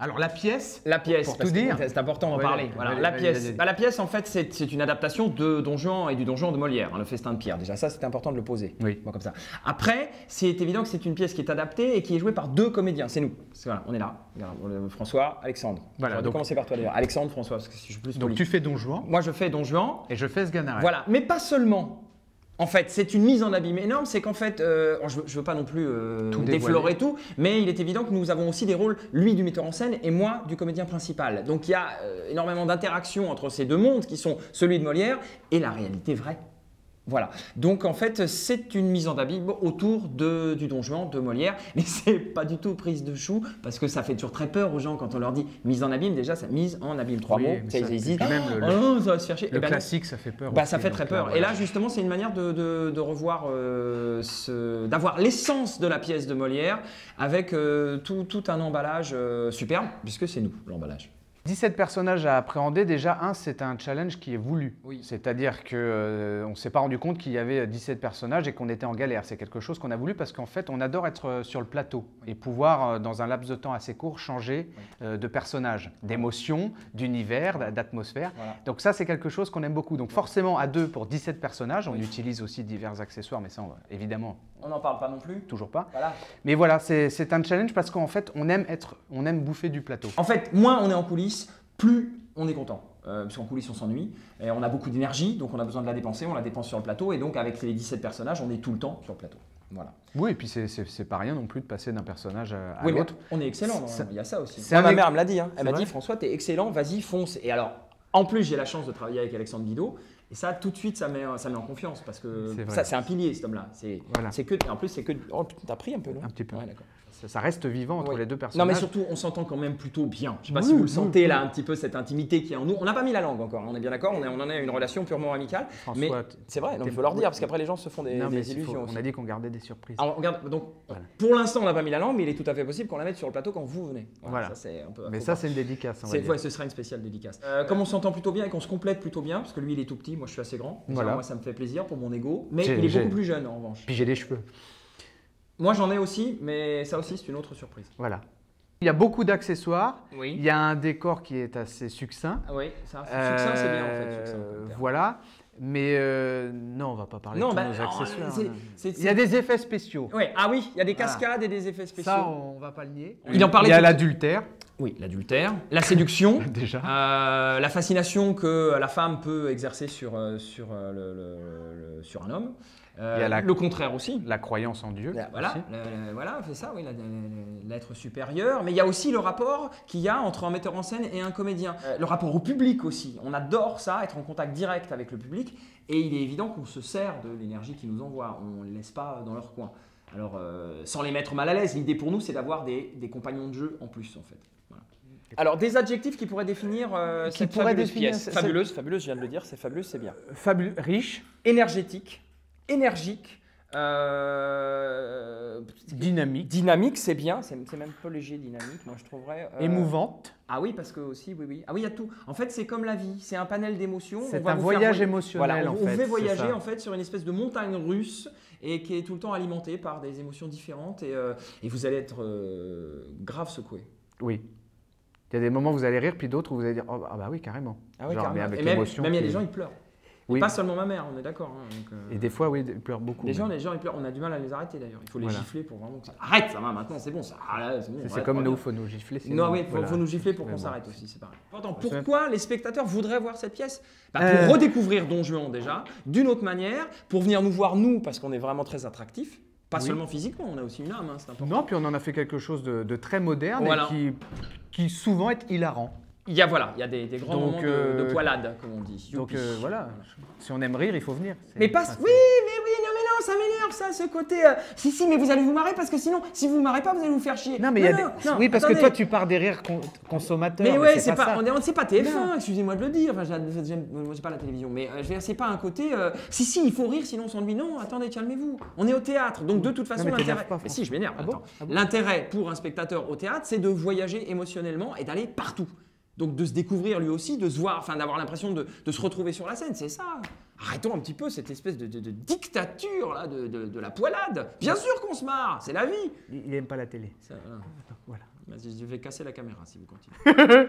Alors la pièce, pour tout dire, c'est important d'en parler. Voilà. La pièce, en fait, c'est une adaptation de Don Juan et du Don Juan de Molière, hein, le Festin de Pierre. Déjà, ça, c'est important de le poser. Oui. Bon, comme ça. Après, c'est évident que c'est une pièce qui est adaptée et qui est jouée par 2 comédiens. C'est nous. Voilà, on est là. Regarde, François, Alexandre. Voilà. Donc, commencer par toi d'ailleurs. Alexandre, François, parce que si je suis plus donc poli. tu fais Don Juan. Moi, je fais Don Juan. Et je fais Sganarelle. Voilà, mais pas seulement. En fait, c'est une mise en abîme énorme, c'est qu'en fait, je ne veux pas non plus déflorer tout, mais il est évident que nous avons aussi des rôles, lui du metteur en scène et moi du comédien principal. Donc il y a énormément d'interactions entre ces 2 mondes qui sont celui de Molière et la réalité vraie. Voilà, donc en fait c'est une mise en abîme autour du Don Juan de Molière, mais c'est pas du tout prise de chou parce que ça fait toujours très peur aux gens quand on leur dit mise en abîme. Déjà, ça mise en abîme, 3 mots, ça hésite. Ça va se faire chier. Le classique, ça fait peur. Ça fait très peur. Et là justement, c'est une manière de revoir, d'avoir l'essence de la pièce de Molière avec tout un emballage superbe, puisque c'est nous l'emballage. 17 personnages à appréhender, déjà, c'est un challenge qui est voulu. Oui. C'est-à-dire qu'on ne s'est pas rendu compte qu'il y avait 17 personnages et qu'on était en galère. C'est quelque chose qu'on a voulu parce qu'en fait, on adore être sur le plateau et pouvoir, dans un laps de temps assez court, changer de personnage, d'émotion, d'univers, d'atmosphère. Voilà. Donc ça, c'est quelque chose qu'on aime beaucoup. Donc forcément, à 2 pour 17 personnages, on utilise aussi divers accessoires, mais ça, évidemment… On n'en parle pas non plus. Toujours pas. Voilà. Mais voilà, c'est un challenge parce qu'en fait, on aime bouffer du plateau. En fait, moins on est en coulisses, plus on est content. Parce qu'en coulisses, on s'ennuie. Et on a beaucoup d'énergie, donc on a besoin de la dépenser. On la dépense sur le plateau. Et donc, avec les 17 personnages, on est tout le temps sur le plateau. Voilà. Oui, et puis c'est pas rien non plus de passer d'un personnage à l'autre. On est excellent, il y a ça aussi. Ma mère me l'a dit. Hein. Elle m'a dit, François, t'es excellent, vas-y, fonce. Et alors, en plus, j'ai la chance de travailler avec Alexandre Guido. Et ça, tout de suite, ça met en confiance parce que c'est un pilier, cet homme-là. En plus, c'est que… Oh, t'as pris un peu, non? Un petit peu. Ouais, d'accord. Ça reste vivant entre les 2 personnages. Non, mais surtout, on s'entend quand même plutôt bien. Je ne sais pas si vous le sentez là, un petit peu, cette intimité qui est en nous. On n'a pas mis la langue encore, on est bien d'accord, on en a une relation purement amicale. François, mais c'est vrai, il faut leur dire, parce qu'après les gens se font des illusions. On a dit qu'on gardait des surprises. Alors, donc, pour l'instant, on n'a pas mis la langue, mais il est tout à fait possible qu'on la mette sur le plateau quand vous venez. Voilà. Ça, c'est un peu, mais ça, c'est une dédicace. Ce sera une spéciale dédicace. Comme on s'entend plutôt bien et qu'on se complète plutôt bien, parce que lui, il est tout petit, moi, je suis assez grand. Voilà. Moi, ça me fait plaisir pour mon ego. Mais il est beaucoup plus jeune, en revanche. Puis j'ai des cheveux. Moi, j'en ai aussi, mais ça aussi, c'est une autre surprise. Voilà. Il y a beaucoup d'accessoires. Oui. Il y a un décor qui est assez succinct. Ah oui, ça. Succinct, c'est bien, en fait. Succinct, voilà. Mais non, on ne va pas parler de tous nos accessoires. Il y a des effets spéciaux. Oui, il y a des cascades et des effets spéciaux. Ça, on ne va pas le nier. Il y a l'adultère. Oui, l'adultère. La séduction. Déjà. La fascination que la femme peut exercer sur un homme. Il y a le contraire aussi. La croyance en Dieu. Voilà, c'est ça, oui, l'être supérieur. Mais il y a aussi le rapport qu'il y a entre un metteur en scène et un comédien. Le rapport au public aussi. On adore ça, être en contact direct avec le public. Et il est évident qu'on se sert de l'énergie qu'ils nous envoient. On ne les laisse pas dans leur coin. Alors, sans les mettre mal à l'aise, l'idée pour nous, c'est d'avoir des compagnons de jeu en plus, en fait. Voilà. Alors, des adjectifs qui pourraient définir cette fabuleuse pièce. Fabuleuse, je viens de le dire, c'est fabuleux, c'est bien. Riche. Énergétique. Énergique, dynamique. Dynamique, c'est bien, c'est même pas léger, dynamique, moi je trouverais. Émouvante. Ah oui, parce que aussi, oui. Ah oui, il y a tout. En fait, c'est comme la vie, c'est un panel d'émotions. C'est un voyage émotionnel, en fait. On fait voyager en fait sur une espèce de montagne russe et qui est tout le temps alimentée par des émotions différentes et vous allez être grave secoué. Oui. Il y a des moments où vous allez rire, puis d'autres où vous allez dire ah bah oui, carrément. Ah oui, genre, carrément. Avec et même il y a des gens, ils pleurent. Oui. Pas seulement ma mère, on est d'accord. Hein, et des fois, oui, ils pleurent beaucoup. Les gens, ils pleurent. On a du mal à les arrêter d'ailleurs. Il faut les gifler pour vraiment que ça… Arrête, ça va maintenant, c'est bon. C'est comme nous, il faut nous gifler. Non, oui, il faut nous gifler pour qu'on s'arrête aussi, c'est pareil. Pourquoi les spectateurs voudraient voir cette pièce? Pour redécouvrir Don Juan déjà, d'une autre manière, pour venir nous voir nous, parce qu'on est vraiment très attractifs. Pas seulement physiquement, on a aussi une âme, hein, c'est important. Non, puis on en a fait quelque chose de très moderne et qui souvent est hilarant. Il y a des grands moments de poilade, comme on dit. Donc voilà, si on aime rire, il faut venir. Mais pas… Oui, non, ça m'énerve ça, ce côté… Si, mais vous allez vous marrer parce que sinon, si vous vous marrez pas, vous allez vous faire chier. Non, mais oui, parce que toi, tu pars des rires consommateurs. Mais ouais, c'est pas TF1, excusez-moi de le dire. Enfin, moi, j'ai pas la télévision, mais c'est pas un côté… Si, il faut rire, sinon on s'ennuie. Non, attendez, calmez-vous. On est au théâtre, donc de toute façon, l'intérêt… Mais si, je m'énerve. L'intérêt pour un spectateur au théâtre, c'est de voyager émotionnellement et d'aller partout. Donc de se découvrir lui aussi, de se voir, enfin d'avoir l'impression de se retrouver sur la scène, c'est ça. Arrêtons un petit peu cette espèce de dictature là, de la poilade. Bien sûr qu'on se marre, c'est la vie. Il n'aime pas la télé. Ça, Voilà. Je vais casser la caméra si vous continuez.